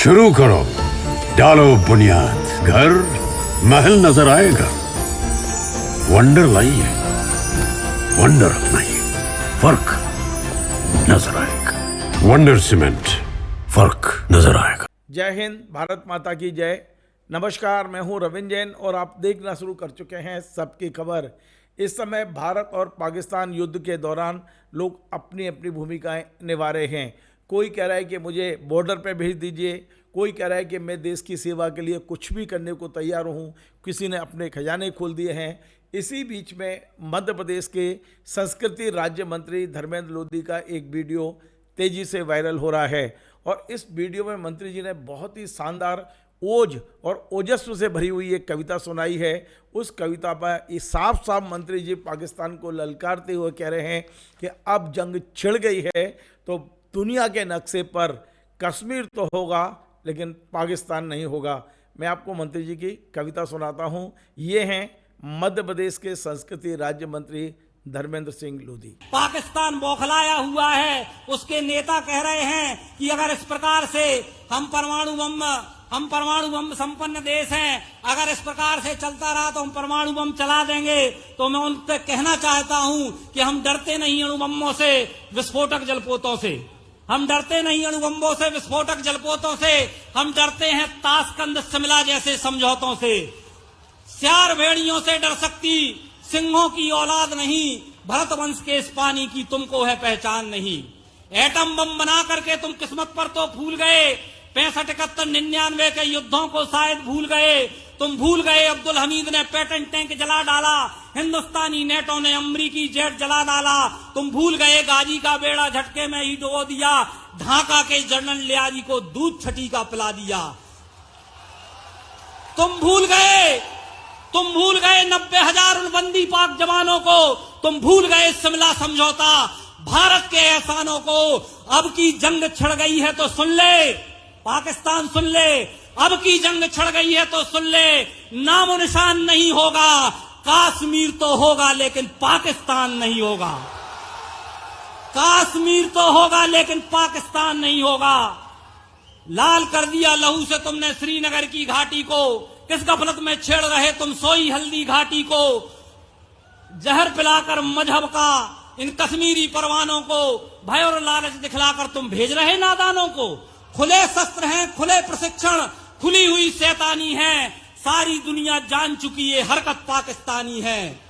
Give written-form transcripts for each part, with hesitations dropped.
शुरू करो, डालो बुनियाद, घर महल नजर आएगा। वंडर लाइए, वंडर अपनाइए, फर्क नजर आएगा। वंडर सीमेंट, फर्क नजर आएगा। जय हिंद, भारत माता की जय। नमस्कार, मैं हूं रविंद्र जैन और आप देखना शुरू कर चुके हैं सबकी खबर। इस समय भारत और पाकिस्तान युद्ध के दौरान लोग अपनी अपनी भूमिकाएं निभा रहे हैं। कोई कह रहा है कि मुझे बॉर्डर पे भेज दीजिए, कोई कह रहा है कि मैं देश की सेवा के लिए कुछ भी करने को तैयार हूँ, किसी ने अपने खजाने खोल दिए हैं। इसी बीच में मध्य प्रदेश के संस्कृति राज्य मंत्री धर्मेंद्र लोधी का एक वीडियो तेजी से वायरल हो रहा है और इस वीडियो में मंत्री जी ने बहुत ही शानदार ओज और ओजस्व से भरी हुई एक कविता सुनाई है। उस कविता पर ये साफ साफ मंत्री जी पाकिस्तान को ललकारते हुए कह रहे हैं कि अब जंग छिड़ गई है तो दुनिया के नक्शे पर कश्मीर तो होगा लेकिन पाकिस्तान नहीं होगा। मैं आपको मंत्री जी की कविता सुनाता हूँ। ये हैं मध्य प्रदेश के संस्कृति राज्य मंत्री धर्मेंद्र सिंह लोधी। पाकिस्तान बौखलाया हुआ है, उसके नेता कह रहे हैं कि अगर इस प्रकार से हम परमाणु बम संपन्न देश हैं, अगर इस प्रकार से चलता रहा तो हम परमाणु बम चला देंगे। तो मैं उनसे कहना चाहता हूं कि हम डरते नहीं अणु बमों से, विस्फोटक जलपोतों से। हम डरते नहीं अणु बमों से, विस्फोटक जलपोतों से। हम डरते हैं ताशकंद शिमला जैसे समझौतों से। स्यार भेड़ियों से डर सकती सिंहों की औलाद नहीं, भरत वंश के इस पानी की तुमको है पहचान नहीं। एटम बम बना करके तुम किस्मत पर तो फूल गए, 65, 71, 99 के युद्धों को शायद भूल गए। तुम भूल गए अब्दुल हमीद ने पेटेंट टैंक जला डाला, हिंदुस्तानी नेटों ने अमरीकी जेट जला डाला। तुम भूल गए गाजी का बेड़ा झटके में ही डुबो दिया, ढाका के जनरल लियाजी को दूध छठी का पिला दिया। तुम भूल गए 90,000 उन बंदी पाक जवानों को। तुम भूल गए शिमला समझौता, भारत के एहसानों को। अब की जंग छिड़ गई है तो सुन ले पाकिस्तान, सुन ले। अब की जंग छिड़ गई है तो सुन ले, नामो निशान नहीं होगा। कश्मीर तो होगा लेकिन पाकिस्तान नहीं होगा। कश्मीर तो होगा लेकिन पाकिस्तान नहीं होगा। लाल कर दिया लहू से तुमने श्रीनगर की घाटी को, किस गफलत में छेड़ रहे तुम सोई हल्दी घाटी को। जहर पिलाकर मजहब का इन कश्मीरी परवानों को, भय और लालच दिखलाकर तुम भेज रहे नादानों को। खुले शस्त्र हैं, खुले प्रशिक्षण, खुली हुई शैतानी है। सारी दुनिया जान चुकी है हरकत पाकिस्तानी है।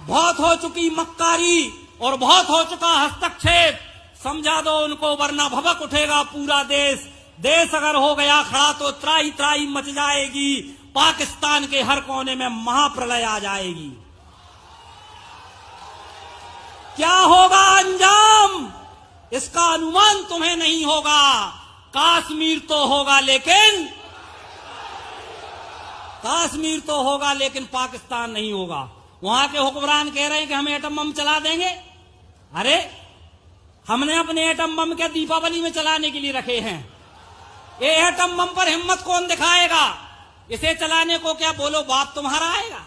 बहुत हो चुकी मक्कारी और बहुत हो चुका हस्तक्षेप। समझा दो उनको वरना भभक उठेगा पूरा देश। देश अगर हो गया खड़ा तो त्राही त्राही मच जाएगी। पाकिस्तान के हर कोने में महाप्रलय आ जाएगी। क्या होगा अंजाम इसका अनुमान तुम्हें नहीं होगा। कश्मीर तो होगा लेकिन पाकिस्तान नहीं होगा। वहां के हुक्मरान कह रहे हैं कि हम एटम बम चला देंगे। अरे हमने अपने एटम बम के दीपावली में चलाने के लिए रखे हैं। ये एटम बम पर हिम्मत कौन दिखाएगा? इसे चलाने को क्या बोलो बाप तुम्हारा आएगा?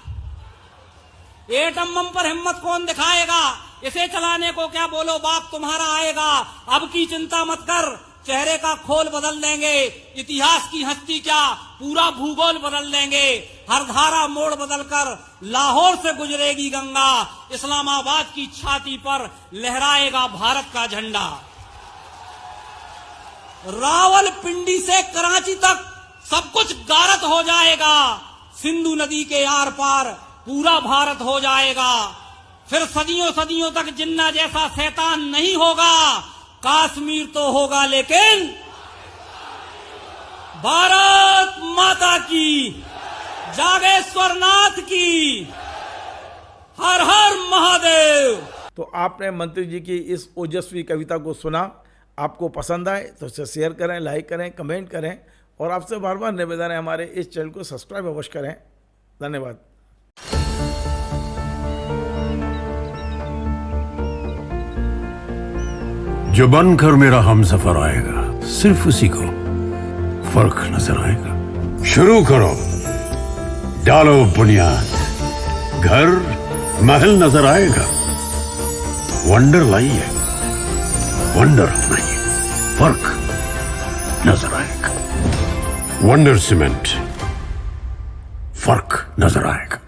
एटम बम पर हिम्मत कौन दिखाएगा? इसे चलाने को क्या बोलो बाप तुम्हारा आएगा। अब की चिंता मत कर, चेहरे का खोल बदल देंगे। इतिहास की हस्ती क्या, पूरा भूगोल बदल देंगे। हर धारा मोड़ बदलकर लाहौर से गुजरेगी गंगा। इस्लामाबाद की छाती पर लहराएगा भारत का झंडा। रावलपिंडी से कराची तक सब कुछ गारत हो जाएगा। सिंधु नदी के आर पार पूरा भारत हो जाएगा। फिर सदियों सदियों तक जिन्ना जैसा शैतान नहीं होगा। कश्मीर तो होगा लेकिन भारत माता की, जागेश्वर नाथ की, हर हर महादेव। तो आपने मंत्री जी की इस ओजस्वी कविता को सुना। आपको पसंद आए तो इसे शेयर करें, लाइक करें, कमेंट करें और आपसे बार बार निवेदन है हमारे इस चैनल को सब्सक्राइब अवश्य करें। धन्यवाद। जो बनकर मेरा हमसफर आएगा सिर्फ उसी को फर्क नजर आएगा। शुरू करो, डालो बुनियाद, घर महल नजर आएगा। वंडर लाइए, वंडर अपनाइए, फर्क नजर आएगा। वंडर सीमेंट, फर्क नजर आएगा।